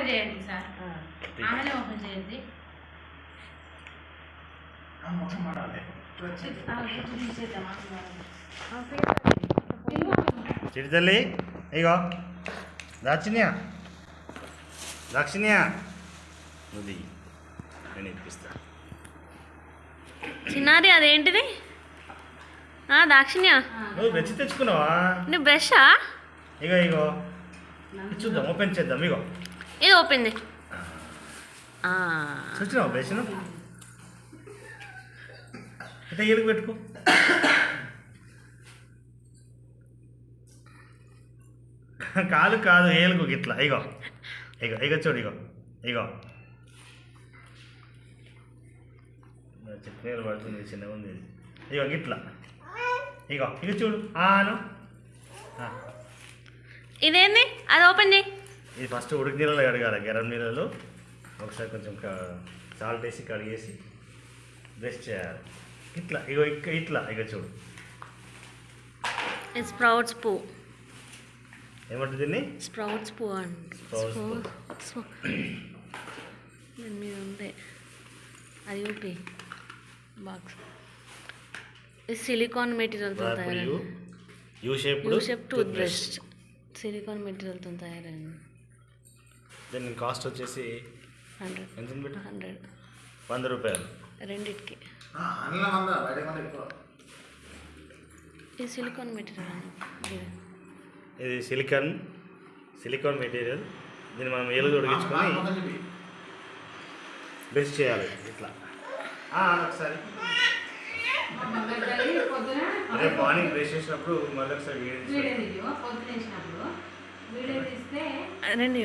చేయండి సార్, ఆమెనే ఓపెన్ చేయండి. చిటి తల్లి ఇగో దాక్షిణ్యా దాక్షిణ్యా నువ్వు నేను ఇప్పిస్తా. చిన్నారి అదేంటిది? దాక్షిణ్య నువ్వు బ్రష్ తెచ్చుకున్నావా? నువ్వు బ్రషా? ఇగో ఇగో చూద్దాం, ఓపెన్ చేద్దాం. ఇగో ఇది ఓపెన్ చేయి. చూసినావు బ్రష్ను? అయితే ఏలుగు పెట్టుకో. కాలు కాదు, ఏలుగు గిట్లా. ఇగో ఇగో ఇగో చూడు, ఇగో ఇగో చిన్న పడుతుంది, చిన్నగా ఉంది. ఇగో గిట్లా, ఇగో ఇక చూడు. ఆను ఇదేంది? అది ఓపెన్ చేయి. ఇది ఫస్ట్ ఉడికి నీళ్ళలో కడగాలి, గరం నీళ్ళలో ఒకసారి కొంచెం సాల్ట్ వేసి కడిగేసి బ్రష్ చేయాలి. ఇట్లా ఇగో ఇట్లా ఇక చూడు. ఇది స్ప్రౌట్స్ పూ. ఏమంటుంది దీన్ని? స్ప్రౌట్స్ పూ అండి. దాని మీద ఉండే అది ఊపి బాక్స్. ఇది సిలికాన్ మెటీరియల్తో తయారైంది. U shape toothbrush silicone మెటీరియల్తో తయారైంది. దీని కాస్ట్ వచ్చేసి 100. ఎంత పెట్టి? 100. 100 రూపాయలు రెండిటికి. ఇది సిలికాన్ మెటీరియల్ అండి. ఇది సిలికాన్ మెటీరియల్. దీన్ని మనం ఏలుగు ఉడికించుకొని బ్రష్ చేయాలి ఇట్లా. ఒకసారి అదే మార్నింగ్ బ్రష్ చేసినప్పుడు మళ్ళీ ఒకసారి వీడియో పొద్దున వేసినప్పుడు వీడియో తీస్తే రెండు